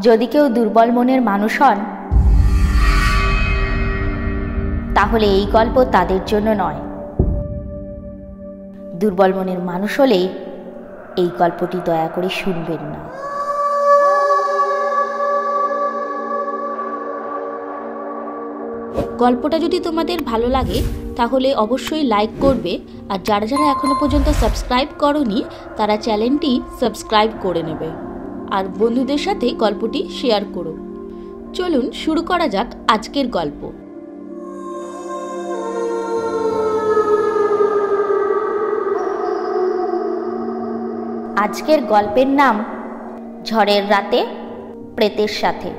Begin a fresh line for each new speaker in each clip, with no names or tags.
যদি কেউ দুর্বল মনের মানুষ হন, তাহলে এই গল্প তাদের জন্য নয়। দুর্বল মনের মানুষ হলে এই গল্পটি দয়া করে শুনবেন না। গল্পটা যদি তোমাদের ভালো লাগে তাহলে অবশ্যই লাইক করবে, আর যারা যারা এখনো পর্যন্ত সাবস্ক্রাইব করোনি তারা চ্যানেলটি সাবস্ক্রাইব করে নেবে, আর বন্ধুদের সাথে গল্পটি শেয়ার করো। চলুন শুরু করা যাক আজকের গল্প। আজকের গল্পের নাম ঝড়ের রাতে প্রেতের সাথে।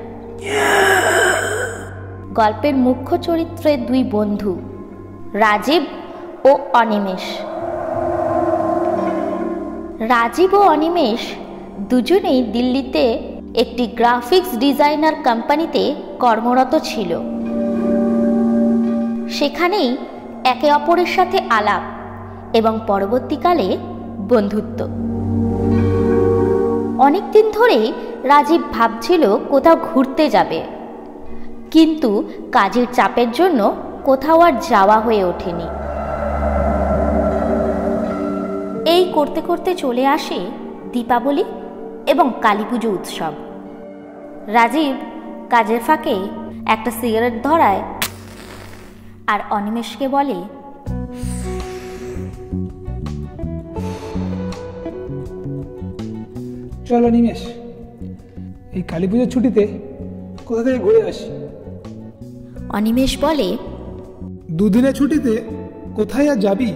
গল্পের মুখ্য চরিত্রে দুই বন্ধু, রাজীব ও অনিমেষ। রাজীব ও অনিমেষ দুজনেই দিল্লিতে একটি গ্রাফিক্স ডিজাইনার কোম্পানিতে কর্মরত ছিল। সেখানেই একে অপরের সাথে আলাপ এবং পরবর্তীকালে বন্ধুত্ব। অনেকদিন ধরে রাজীব ভাবছিল কোথাও ঘুরতে যাবে, কিন্তু কাজের চাপের জন্য কোথাও আর যাওয়া হয়ে ওঠেনি। এই করতে করতে চলে আসে দীপাবলি এবং কালীপুজো উৎসব। রাজীব কাজের ফাঁকে একটা সিগারেট ধরায় আর অনিমেষকে বলে,
চল অনিমেষ, এই কালীপুজোর ছুটিতে কোথা থেকে ঘুরে আসি।
অনিমেষ বলে,
দুদিনের ছুটিতে কোথায় আর যাবি?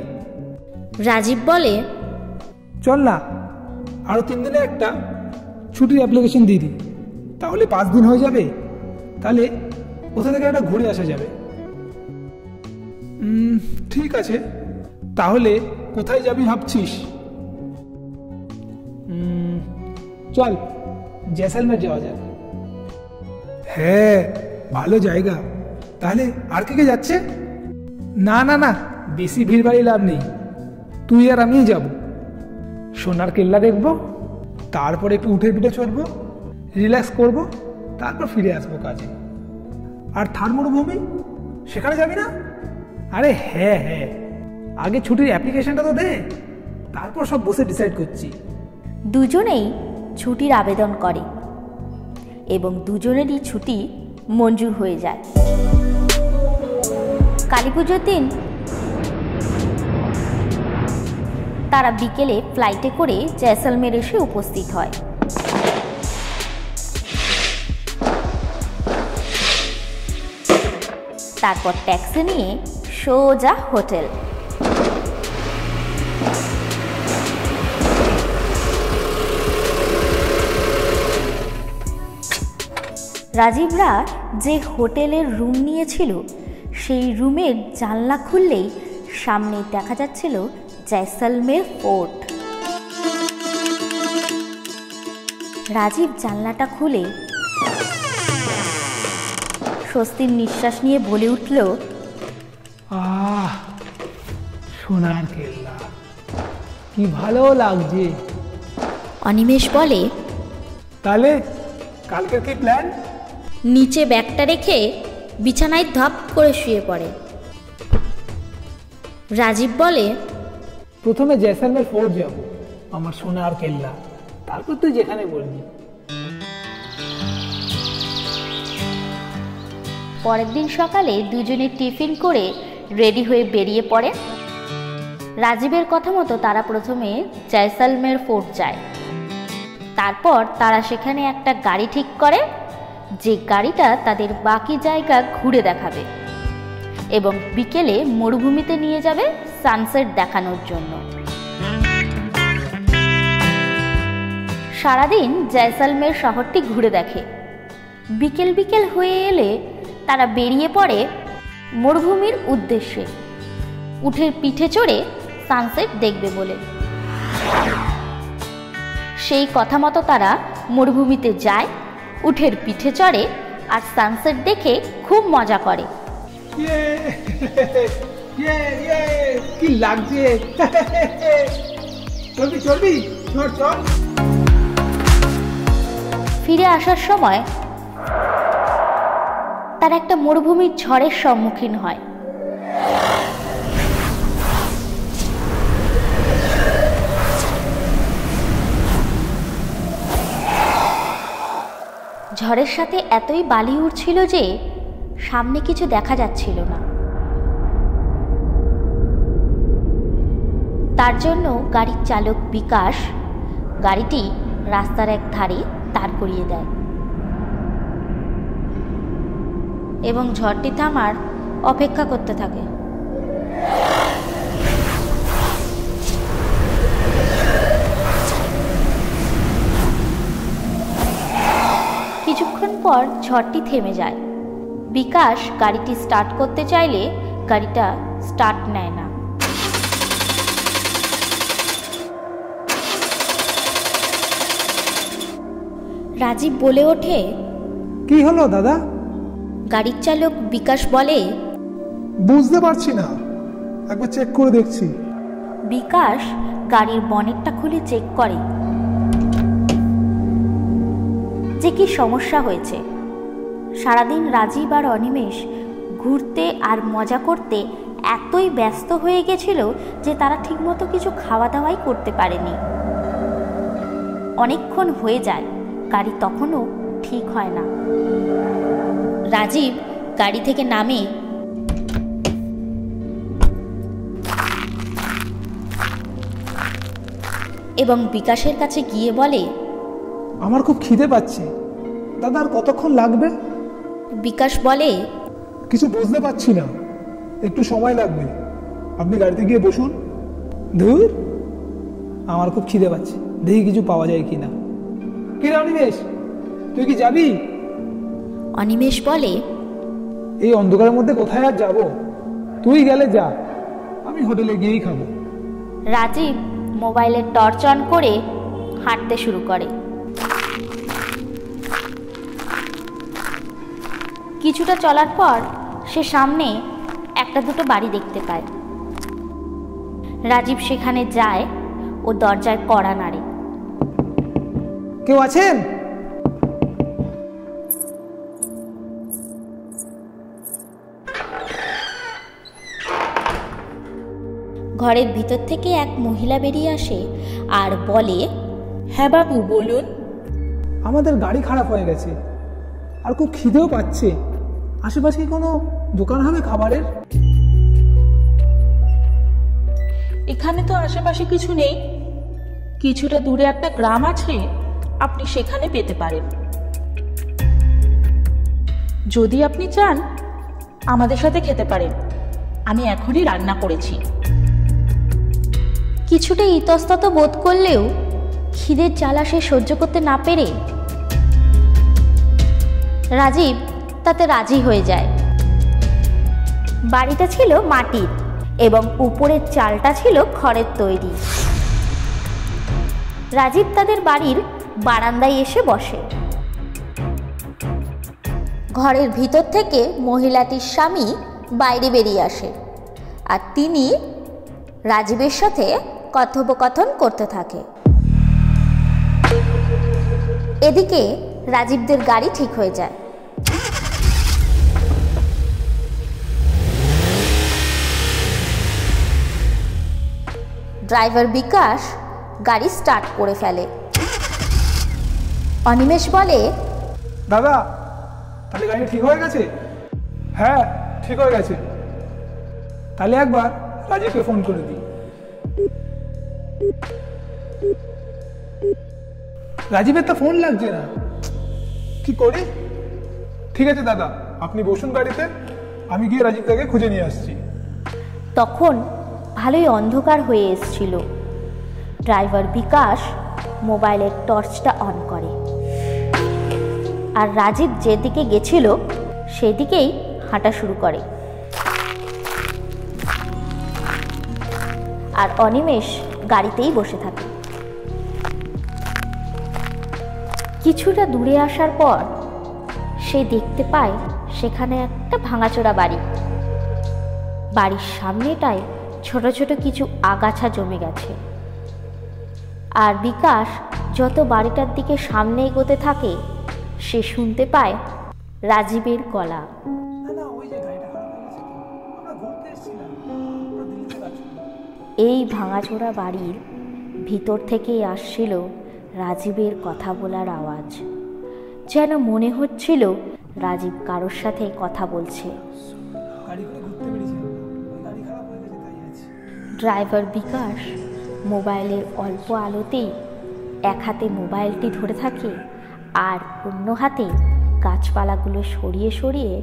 রাজীব বলে,
চল না, আরো 3 দিনে একটা ছুটির অ্যাপ্লিকেশন দিয়ে দিই, তাহলে 5 দিন হয়ে যাবে। তাহলে কোথা থেকে একটা ঘুরে আসা যাবে। ঠিক আছে, তাহলে কোথায় যাবি ভাবছিস? চল জয়সলমের যাওয়া যাক। হ্যাঁ, ভালো জায়গা। তাহলে আর কে কে যাচ্ছে? না না না, বেশি ভিড় বাড়ি লাভ নেই, তুই আর আমিই যাব। সোনার কেল্লা দেখবো, তারপর একটু উঠে পিঠে চড়বো, রিল্যাক্স করব, তারপর ফিরে আসবো কাজে। আর থার মরুভূমি, সেখানে যাবি না? আরে হ্যাঁ হ্যাঁ, আগে ছুটির অ্যাপ্লিকেশনটা তো দে, তারপর সব বসে ডিসাইড করছি।
দুজনেই ছুটির আবেদন করে এবং দুজনেরই ছুটি মঞ্জুর হয়ে যায়। কালীপুজোর দিন তারা বিকেলে ফ্লাইটে করে জয়সলমের এসে উপস্থিত হয়। তারপর ট্যাক্সি নিয়ে সোজা হোটেল। রাজীবরা যে হোটেলের রুম নিয়েছিল সেই রুমের জানলা খুললেই সামনে দেখা যাচ্ছিল জয়সলমের ফোর্ট। রাজীব জানলাটা খুলে স্বস্তির নিঃশ্বাস নিয়ে বলে উঠল,
আহ, সোনার কেল্লা, কি ভালো লাগছে।
অনিমেষ বলে,
তাহলে কালকের কি প্ল্যান?
নিচে ব্যাগটা রেখে বিছানায় ধপ করে শুয়ে পড়ে। রাজীব বলে,
প্রথমে জয়সলমের ফোর্ট যাব, আমার সোনার কেল্লা, তারপর তুই যেখানে বলবি।
পরের দিন সকালে দুজনে টিফিন করে রেডি হয়ে বেরিয়ে পড়ে। রাজীবের কথা মতো তারা প্রথমে জয়সলমের ফোর্ট যায়। তারপর তারা সেখানে একটা গাড়ি ঠিক করে, যে গাড়িটা তাদের বাকি জায়গা ঘুরে দেখাবে এবং বিকেলে মরুভূমিতে নিয়ে যাবে সানসেট দেখানোর জন্য। সারাদিন জয়সলমের শহরটি ঘুরে দেখে। বিকেল বিকেল হয়ে এলে তারা বেরিয়ে পড়ে মরুভূমির উদ্দেশ্যে, উটের পিঠে চড়ে সানসেট দেখবে বলে। সেই কথা মতো তারা মরুভূমিতে যায়, উটের পিঠে চড়ে আর সানসেট দেখে খুব মজা করে।
কি লাগছে, চলবি চলবি, চল চল।
ফিরে আসার সময় তার একটা মরুভূমির ঝড়ের সম্মুখীন হয়। ঝড়ের সাথে এতই বালি উঠছিল যে সামনে কিছু দেখা যাচ্ছিল না। তার জন্য গাড়ির চালক বিকাশ গাড়িটি রাস্তার এক ধারে দাঁড় করিয়ে দেয় এবং ঝড়টি থামার অপেক্ষা করতে থাকে। কিছুক্ষণ পর ঝড়টি থেমে যায়। বিকাশ গাড়িটি স্টার্ট করতে চাইলে গাড়িটা স্টার্ট নেয় না। রাজীব বলে ওঠে,
কি হলো দাদা?
গাড়ির চালক বিকাশ বলে,
বুঝতে পারছি না, একবার চেক করে দেখছি।
বিকাশ গাড়ির বনেটটা খুলে চেক করে যে কি সমস্যা হয়েছে। সারাদিন রাজীব আর অনিমেষ ঘুরতে আর মজা করতে এতই ব্যস্ত হয়ে গেছিল যে তারা ঠিকমতো কিছু খাওয়া দাওয়াই করতে পারেনি। অনেকক্ষণ হয়ে যায়, গাড়ি তখনও ঠিক হয় না। রাজীব গাড়ি থেকে নামে এবং বিকাশের কাছে গিয়ে বলে,
আমার খুব খিদে পাচ্ছে দাদা, আর কতক্ষণ লাগবে?
বিকাশ বলে,
কিছু বুঝতে পারছি না, একটু সময় লাগবে, আপনি গাড়িতে গিয়ে বসুন। ধুর, আমার খুব খিদে পাচ্ছে, দেখি কিছু পাওয়া যায় কিনা। কি রে অনিমেষ, তুই কি যাবি?
অনিমেষ বলে,
এই অন্ধকারের মধ্যে কোথায় আর যাবো, তুই গেলে যা, আমি হোটেলে গিয়েই খাবো।
রাজীব মোবাইলের টর্চ অন করে হাঁটতে শুরু করে। কিছুটা চলার পর সে সামনে একটা দুটো বাড়ি দেখতে পায়। রাজীব সেখানে যায় ও দরজায় কড়া নাড়ে।
কেউ আছেন?
ঘরের ভিতর থেকে এক মহিলা বেরিয়ে আসে আর বলে,
হ্যাঁ বাবু, বলুন।
আমাদের গাড়ি খারাপ হয়ে গেছে আর খুব খিদেও পাচ্ছে, আশেপাশে কি কোনো দোকান হবে খাবারের?
এখানে তো আশেপাশে কিছু নেই, কিছুটা দূরে একটা গ্রাম আছে, আপনি সেখানে পেতে পারেন। যদি আপনি চান আমাদের সাথে খেতে পারেন, আমি এখনই রান্না করেছি।
কিছুটা ইতস্তত বোধ করলেও খিদের জ্বালা সে সহ্য করতে না পেরে রাজীব তাতে রাজি হয়ে যায়। বাড়িটা ছিল মাটির এবং উপরের চালটা ছিল খড়ের তৈরি। রাজীব তাদের বাড়ির বারান্দায় এসে বসে। ঘরের ভিতর থেকে মহিলাটির স্বামী বাইরে বেরিয়ে আসে আর তিনি রাজীবের সাথে কথোপকথন করতে থাকে। এদিকে রাজীবদের গাড়ি ঠিক হয়ে যায়। ড্রাইভার বিকাশ গাড়ি স্টার্ট করে ফেলে। অনিমেষ বলে,
দাদা, তাহলে গাড়ি ঠিক হয়ে গেছে? হ্যাঁ, ঠিক হয়ে গেছে। তাহলে একবার রাজীবকে ফোন করে দিই। রাজীবের তো ফোন লাগছে না, কি করি? ঠিক আছে দাদা, আপনি বসুন গাড়িতে, আমি গিয়ে রাজীবদাকে খুঁজে নিয়ে আসছি।
তখন ভালোই অন্ধকার হয়ে এসেছিল। ড্রাইভার বিকাশ মোবাইলের টর্চটা অন করে আর রাজীব যেদিকে গেছিল সেদিকেই হাঁটা শুরু করে। আর অনিমেষ গাড়িতেই বসে থাকে। কিছুটা দূরে আসার পর সে দেখতে পায় সেখানে একটা ভাঙাচোরা বাড়ি। বাড়ির সামনেটায় ছোট ছোট কিছু আগাছা জমে গেছে। আর বিকাশ যত বাড়িটার দিকে সামনে এগোতে থাকে সে শুনতে পায় রাজীবের গলা।
না না, ওই যে গাড়িটা খারাপ হয়ে গেছে, আমরা ঘুরতে এসেছিলাম, আমরা দিল্লিতে কাজ করি।
এই ভাঙাচোরা বাড়ির ভিতর থেকেই আসছিল রাজীবের কথা বলার আওয়াজ। যেন মনে হচ্ছিল রাজীব কারোর সাথে কথা বলছে।
গাড়ি করে ঘুরতে বেরিয়েছিলাম, ওই গাড়ি খারাপ হয়ে গেছে, তাই আছে।
ড্রাইভার বিকাশ মোবাইলের অল্প আলোতেই এক হাতে মোবাইলটি ধরে থাকে আর অন্য হাতে গাছপালাগুলো সরিয়ে সরিয়ে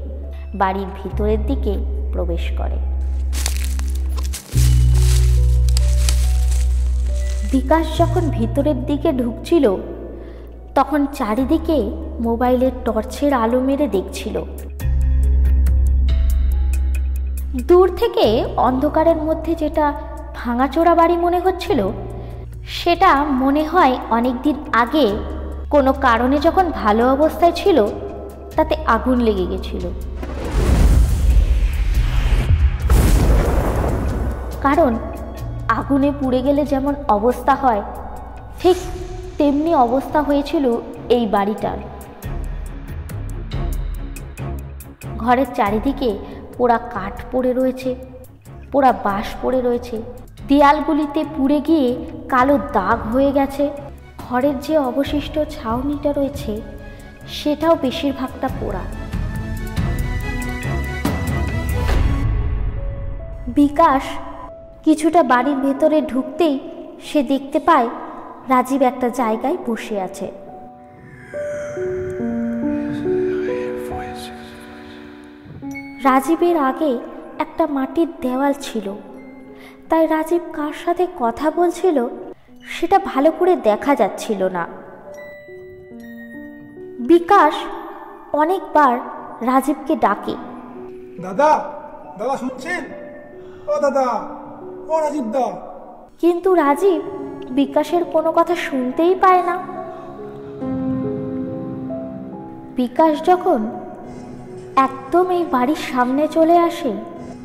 বাড়ির ভিতরের দিকে প্রবেশ করে। বিকাশ যখন ভিতরের দিকে ঢুকছিল তখন চারিদিকে মোবাইলের টর্চের আলো মেরে দেখছিল। দূর থেকে অন্ধকারের মধ্যে যেটা ভাঙাচোরা বাড়ি মনে হচ্ছিল সেটা মনে হয় অনেকদিন আগে কোনো কারণে যখন ভালো অবস্থায় ছিল তাতে আগুন লেগে গেছিল। কারণ আগুনে পুড়ে গেলে যেমন অবস্থা হয় ঠিক তেমনি অবস্থা হয়েছিল এই বাড়িটার। ঘরের চারিদিকে পোড়া কাঠ পড়ে রয়েছে, পোড়া বাঁশ পড়ে রয়েছে, দেয়ালগুলিতে পুড়ে গিয়ে কালো দাগ হয়ে গেছে। ঘরের যে অবশিষ্ট ছাউনিটা রয়েছে সেটাও বেশিরভাগটা পোড়া। বিকাশ কিছুটা বাড়ির ভেতরে ঢুকতেই সে দেখতে পায় রাজীব একটা জায়গায় বসে আছে। রাজীবের আগে একটা মাটির দেওয়াল ছিল, তাই রাজীব কার সাথে কথা বলছিল সেটা ভালো করে দেখা যাচ্ছিল না। বিকাশ অনেকবার রাজীবকে ডাকে,
দাদা, দাদা শুনছেন? ও দাদা, ও রাজীব দা।
কিন্তু রাজীব বিকাশের কোনো কথা শুনতেই পায় না। বিকাশ যখন একদম এই বাড়ির সামনে চলে আসে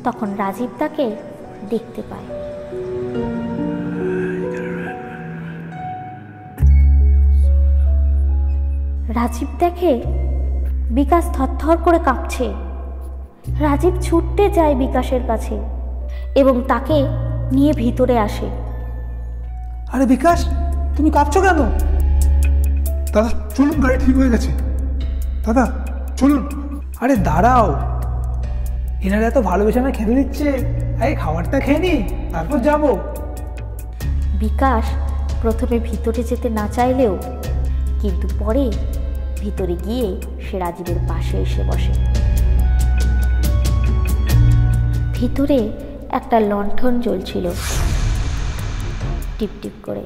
তখন রাজীব তাকে দেখতে পায়। রাজীব দেখে বিকাশ থরথর করে কাঁপছে। রাজীব ছুটতে যায় বিকাশের কাছে এবং তাকে নিয়ে ভিতরে আসে।
আরে বিকাশ, তুমি কাঁপছো কেন? দাদা চলুন, গাড়ি ঠিক হয়ে গেছে। দাদা চলুন। আরে দাঁড়াও, এনারা এত ভালোবেসে আমায় খেতে দিচ্ছে, আরে খাবারটা খেয়ে নি তারপর যাবো।
বিকাশ প্রথমে ভিতরে যেতে না চাইলেও কিন্তু পরে ভিতরে গিয়ে সে রাজীবের পাশে এসে বসে। ভিতরে একটা লণ্ঠন জ্বলছিল টিপটিপ করে,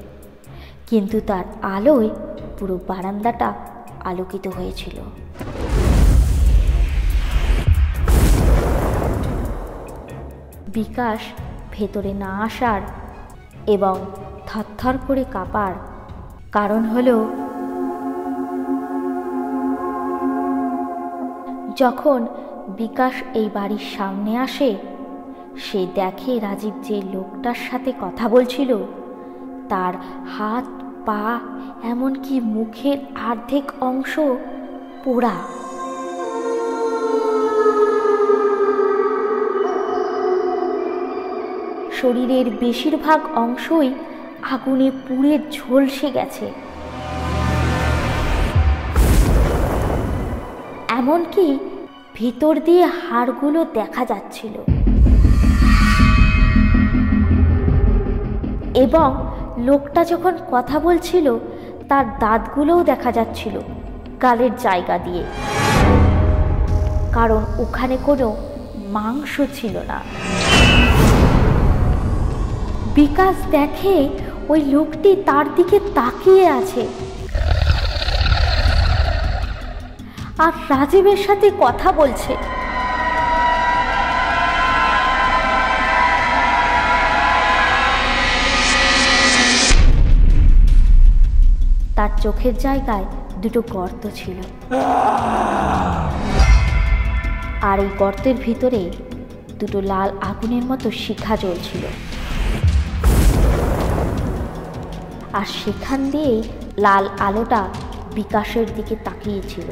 কিন্তু তার আলোয় পুরো বারান্দাটা আলোকিত হয়েছিল। বিকাশ ভেতরে না আসার এবং থরথর করে কাঁপার কারণ হলো যখন বিকাশ এই বাড়ির সামনে আসে সে দেখে রাজীব যে লোকটার সাথে কথা বলছিল তার হাত পা এমনকি মুখের অর্ধেক অংশ পোড়া। শরীরের বেশিরভাগ অংশই আগুনে পুড়ে ঝলসে গেছে, এমনকি ভিতর দিয়ে হাড়গুলো দেখা যাচ্ছিল এবং লোকটা যখন কথা বলছিল তার দাঁতগুলোও দেখা যাচ্ছিল গালের জায়গা দিয়ে, কারণ ওখানে কোনো মাংস ছিল না। বিকাশ দেখে ওই লোকটি তার দিকে তাকিয়ে আছে আর রাজীবের সাথে কথা বলছে। তার চোখের জায়গায় দুটো গর্ত ছিল আর এই গর্তের ভিতরে দুটো লাল আগুনের মতো শিখা জ্বলছিল আর সেখান দিয়েই লাল আলোটা বিকাশের দিকে তাকিয়েছিল।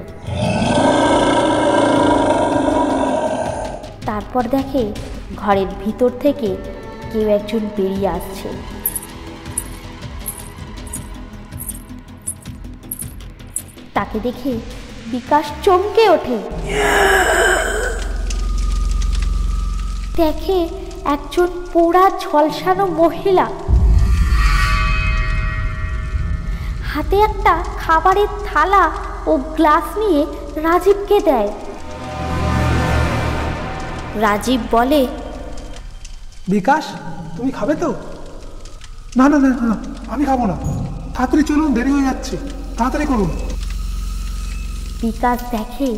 তারপর দেখে ঘরের ভিতর থেকে কেউ একজন বেরিয়ে আসছে। তাকে দেখে বিকাশ চমকে ওঠে। দেখে একজন পোড়া ঝলসানো মহিলা হাতে একটা খাবারের থালা ও গ্লাস নিয়ে রাজীবকে দেয়। রাজীব বলে,
বিকাশ, তুমি খাবে তো? না না না না, আমি খাবো না, তাড়াতাড়ি চলুন, দেরি হয়ে যাচ্ছে, তাড়াতাড়ি করুন।
বিকাশ দেখে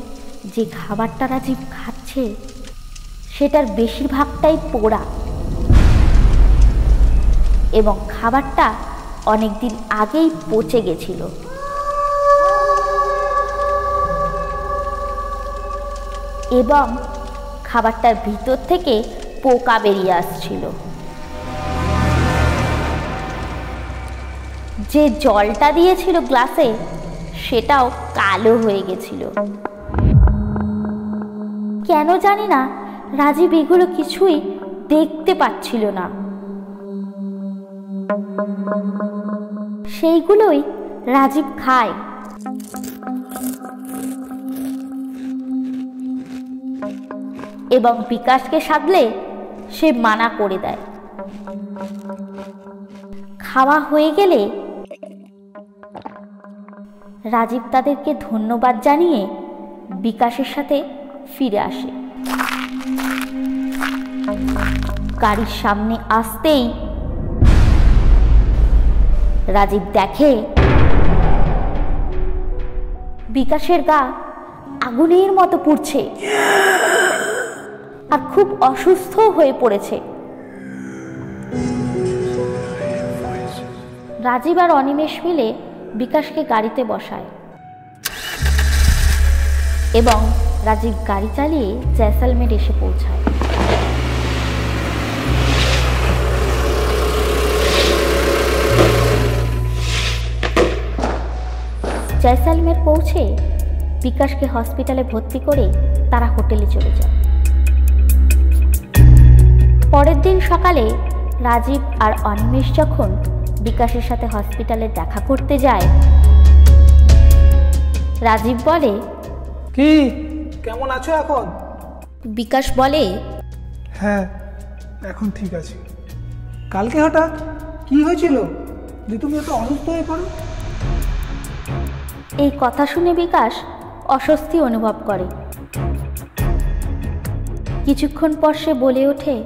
যে খাবারটা রাজীব খাচ্ছে সেটার বেশিরভাগটাই পোড়া এবং খাবারটা অনেকদিন আগেই পচে গেছিল। এবং খাবারটার ভিতর থেকে পোকা বেরিয়ে আসছিল। যে জলটা দিয়েছিল গ্লাসে সেটাও কালো হয়ে গেছিল। কেন জানি না রাজীব এগুলো কিছুই দেখতে পাচ্ছিল না। সেইগুলোই রাজীব খায়। এবং বিকাশকে সাধলে সে মানা করে দেয়। খাওয়া হয়ে গেলে রাজীব তাদেরকে ধন্যবাদ জানিয়ে বিকাশের সাথে ফিরে আসে। গাড়ির সামনে আসতেই রাজীব দেখে বিকাশের গা আগুনের মতো পুড়ছে আর খুব অসুস্থ হয়ে পড়েছে। রাজীব আর অনিমেষ মিলে বিকাশকে গাড়িতে বসায় এবং রাজীব গাড়ি চালিয়ে জয়সলমের এসে পৌঁছায়। জয়সলমের পৌঁছে বিকাশকে হসপিটালে ভর্তি করে তারা হোটেলে চলে যায়। পরের দিন সকালে রাজীব আর অনিমেষ যখন বিকাশের সাথে হসপিটালে দেখা করতে যায়, রাজীব বলে,
কি কেমন আছো এখন?
বিকাশ বলে,
হ্যাঁ এখন ঠিক আছে। কালকে হঠাৎ কি হয়েছিল যে তুমি এত অসুস্থ হয়ে পড়ো?
এই কথা শুনে বিকাশ অস্বস্তি অনুভব করে। কিছুক্ষণ পর সে বলে ওঠে,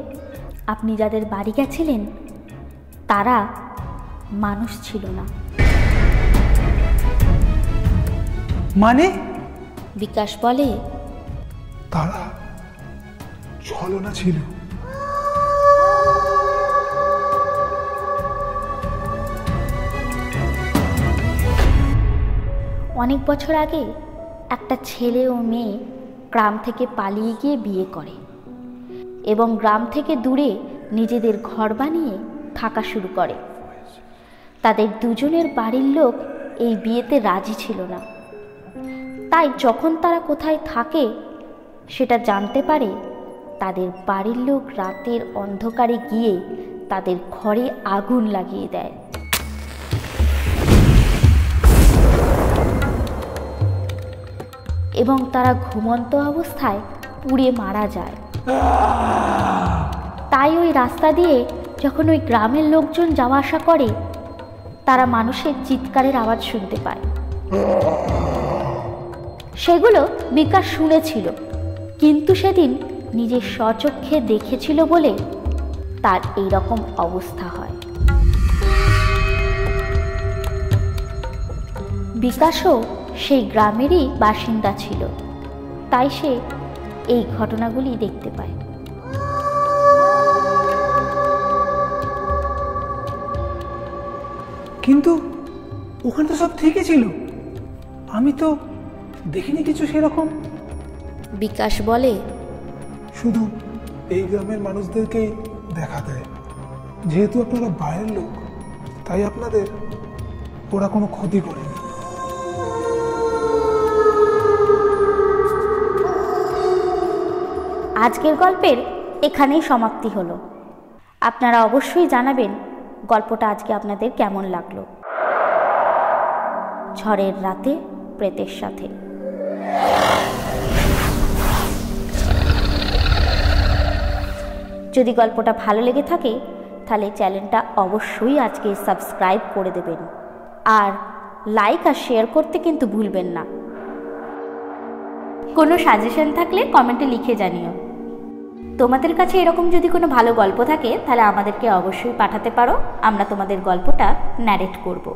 আপনি যাদের বাড়ি গেছিলেন তারা মানুষ ছিল না।
মানে?
বিকাশ বলে,
তারা ছলনা ছিল।
অনেক বছর আগে একটা ছেলে ও মেয়ে গ্রাম থেকে পালিয়ে গিয়ে বিয়ে করে এবং গ্রাম থেকে দূরে নিজেদের ঘর বানিয়ে থাকা শুরু করে। তাদের দুজনের বাড়ির লোক এই বিয়েতে রাজি ছিল না। তাই যখন তারা কোথায় থাকে সেটা জানতে পারে, তাদের বাড়ির লোক রাতের অন্ধকারে গিয়ে তাদের ঘরে আগুন লাগিয়ে দেয়। এবং তারা ঘুমন্ত অবস্থায় পুড়ে মারা যায়। তাই ওই রাস্তা দিয়ে যখন ওই গ্রামের লোকজন যাওয়া আসা করে তারা মানুষের চিৎকারের আওয়াজ শুনতে পায়। সেগুলো বিকাশ শুনেছিল, কিন্তু সেদিন নিজের স্বচক্ষে দেখেছিল বলে তার এই রকম অবস্থা হয়। বিকাশও সেই গ্রামেরই বাসিন্দা ছিল, তাই সে এই ঘটনাগুলি দেখতে পায়।
কিন্তু ওখানে তো সব ঠিকই ছিল, আমি তো দেখিনি কিছু সেরকম।
বিকাশ বলে,
শুধু এই গ্রামের মানুষদেরকেই দেখা দেয়। যেহেতু আপনারা বাইরের লোক, তাই আপনাদের ওরা কোনো ক্ষতি করেনি।
আজকের গল্পের এখানেই সমাপ্তি হলো। আপনারা অবশ্যই জানাবেন গল্পটা আজকে আপনাদের কেমন লাগলো। ঝড়ের রাতে প্রেতের সাথে। যদি গল্পটা ভালো লেগে থাকে তাহলে চ্যানেলটা অবশ্যই আজকে সাবস্ক্রাইব করে দেবেন, আর লাইক আর শেয়ার করতে কিন্তু ভুলবেন না। কোনো সাজেশন থাকলে কমেন্টে লিখে জানিও। তোমাদের কাছে এরকম যদি কোনো ভালো গল্প থাকে তাহলে আমাদেরকে অবশ্যই পাঠাতে পারো, আমরা তোমাদের গল্পটা ন্যারেট করব।